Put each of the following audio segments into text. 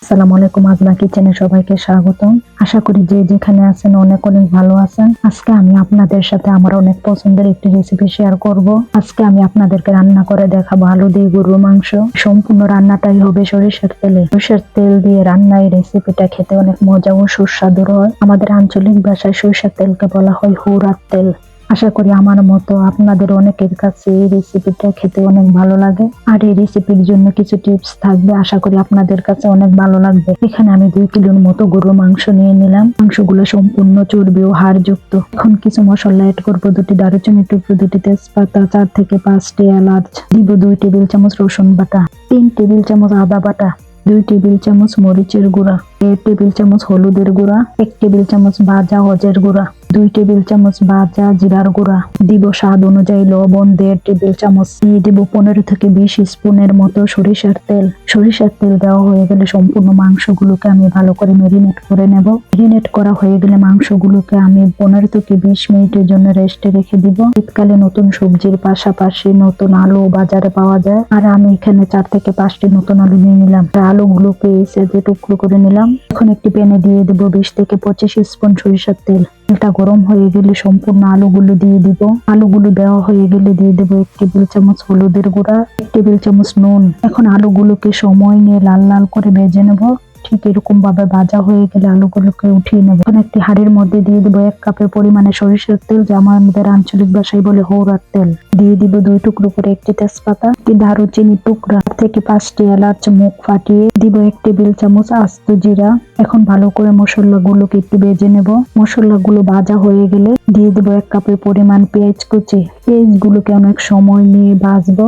আসসালামু আলাইকুম, আজনা কিচেনে সবাইকে স্বাগতম। আশা করি যে যেখানে আছেন অনেক অনেক ভালো আছেন। আজকে আমি আপনাদের সাথে আমার অনেক পছন্দের একটি রেসিপি শেয়ার করব। আজকে আমি আপনাদেরকে রান্না করে দেখাবো আলু দিয়ে গরুর মাংস। সম্পূর্ণ রান্নাটাই হবে সরিষার তেলে। সরিষার তেল দিয়ে রান্না এই রেসিপিটা খেতে অনেক মজা ও সুস্বাদু হয়। আমাদের আঞ্চলিক ভাষায় সরিষার তেলকে বলা হয় হুরার তেল। আশা করি আমার মতো আপনাদের অনেকের কাছে এই রেসিপিটা খেতে অনেক ভালো লাগে। আর এই রেসিপির জন্য কিছু টিপস থাকবে, আশা করি আপনাদের কাছে অনেক ভালো লাগবে। এখানে আমি 2 কিলোর মতো গরুর মাংস নিয়ে নিলাম। মাংসগুলো সম্পূর্ণ চর্বি ও হাড়যুক্ত। এখন কিছু মশলা অ্যাড করবো। 2টি দারুচিনি টুকরো, 2টি তেজপাতা, 4 থেকে 5টি এলাচ, দিব 2 টেবিল চামচ রসুন বাটা, 3 টেবিল চামচ আদা বাটা, 2 টেবিল চামচ মরিচের গুঁড়া, 1 টেবিল চামচ হলুদের গুঁড়া, 1 টেবিল চামচ ভাজা হজের গুঁড়া, 2 টেবিল চামচ ভাজা জিরার গুঁড়া, দিব স্বাদ অনুযায়ী লবণ, 1.5 টেবিল চামচ, দিয়ে দিব 15 থেকে 20 স্পুনের মতো সরিষার তেল। সরিষার তেল দেওয়া হয়ে গেলে সম্পূর্ণ মাংসগুলোকে আমি ভালো করে ম্যারিনেট করে নেব। ম্যারিনেট করা হয়ে গেলে মাংসগুলোকে আমি 15 থেকে 20 মিনিটের জন্য রেস্টে রেখে দিব। শীতকালে নতুন সবজির পাশাপাশি নতুন আলু বাজারে পাওয়া যায়, আর আমি এখানে 4 থেকে 5টি নতুন আলু নিয়ে নিলাম। আলুগুলোকে এই সাইজে টুকরো করে নিলাম। এখন একটি প্যানে দিয়ে দেব 20 থেকে 25 স্পুন সরিষার তেল। তেলটা গরম হয়ে গেলে সম্পূর্ণ আলুগুলো দিয়ে দিব। আলুগুলো দেওয়া হয়ে গেলে দিয়ে দেব 1 টেবিল চামচ হলুদের গুঁড়া, 1 টেবিল চামচ নুন। এখন আলুগুলোকে সময় নিয়ে লাল লাল করে ভেজে নেব। ঠিক এরকম ভাবে ভাজা হয়ে গেলে আলুগুলোকে উঠিয়ে নেব। এখন একটি হাঁড়ির মধ্যে দিয়ে দেবো 1 কাপের পরিমাণে সরিষার তেল, যা আমাদের আঞ্চলিক ভাষায় বলে হৌরার তেল। দিয়ে দিব 2 টুকরো করে একটি তেজপাতা, একটি দারুচিনি টুকরা, থেকে 5টি এলাচ মুখ ফাটিয়ে, দিব 1 টেবিল চামচ আস্ত জিরা। এখন ভালো করে মশলাগুলোকে একটু ভেজে নেব। মশলাগুলো ভাজা হয়ে গেলে দিয়ে দেবো 1 কাপের পরিমাণ পেঁয়াজ কুচি। পেঁয়াজগুলোকে অনেক সময় নিয়ে ভাজবো।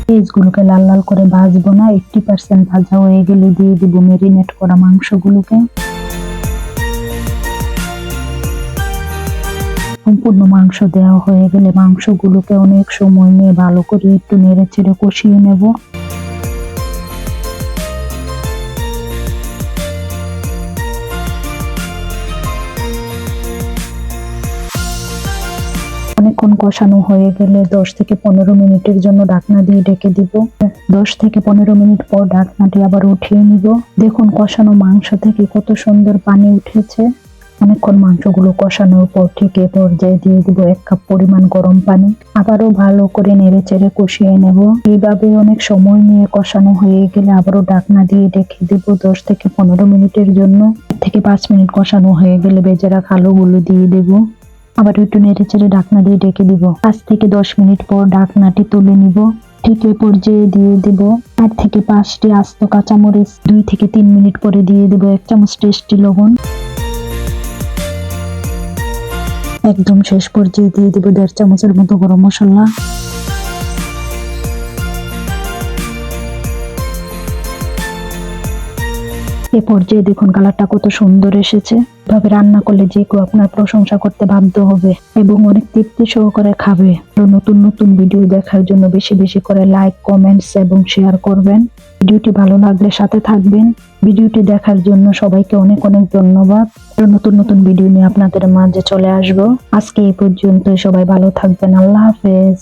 পেঁয়াজগুলোকে লাল লাল করে ভাজবো না, 80% ভাজা হয়ে গেলে দিয়ে দিব ম্যারিনেট করা মাংসগুলোকে। সম্পূর্ণ মাংস দেওয়া হয়ে গেলে মাংসগুলোকে অনেক সময় নিয়ে ভালো করে একটু নেড়ে চেড়ে কষিয়ে নেব। অনেকক্ষণ কষানো হয়ে গেলে 10 থেকে 15 মিনিটের জন্য ঢাকনা দিয়ে ঢেকে দিব। 10 থেকে 15 মিনিট পর ঢাকনাটি আবার উঠিয়ে নিব। দেখুন কষানো মাংস থেকে কত সুন্দর পানি উঠেছে। অনেকক্ষণ মাংসগুলো কষানোর পর ঠিক এ পর্যায়ে দিয়ে দিব 1 কাপ পরিমাণ গরম পানি। আবারও ভালো করে নেড়ে চেড়ে কষিয়ে নেব। এইভাবে অনেক সময় নিয়ে কষানো হয়ে গেলে আবারও ঢাকনা দিয়ে ঢেকে দিব 10 থেকে 15 মিনিটের জন্য। 1 থেকে 5 মিনিট কষানো হয়ে গেলে ভেজে রাখা আলুগুলো দিয়ে দেব। আবার একটু নেড়ে চেড়ে ঢাকনা দিয়ে ঢেকে দিব। 5 থেকে 10 মিনিট পর ঢাকনাটি তুলে নিব। ঠিক এই পর্যায়ে দিয়ে দেব 4 থেকে 5টি আস্ত কাঁচামরিচ। 2 থেকে 3 মিনিট পরে দিয়ে দেব 1 চামচ টেস্টি লবণ। একদম শেষ পর্যায়ে দিয়ে দেব 1.5 চামচের মতো গরম মশলা। এ পর্যায়ে দেখুন কালারটা কত সুন্দর এসেছে। এভাবে রান্না করলে যে কেউ আপনার প্রশংসা করতে বাধ্য হবে এবং অনেক তৃপ্তি সহকারে খাবে। নতুন নতুন ভিডিও দেখার জন্য বেশি বেশি করে লাইক, কমেন্টস এবং শেয়ার করবেন। ভিডিওটি ভালো লাগলে সাথে থাকবেন। ভিডিওটি দেখার জন্য সবাইকে অনেক অনেক ধন্যবাদ। নতুন নতুন ভিডিও নিয়ে আপনাদের মাঝে চলে আসবো। আজকে এই পর্যন্ত, সবাই ভালো থাকবেন। আল্লাহ হাফেজ।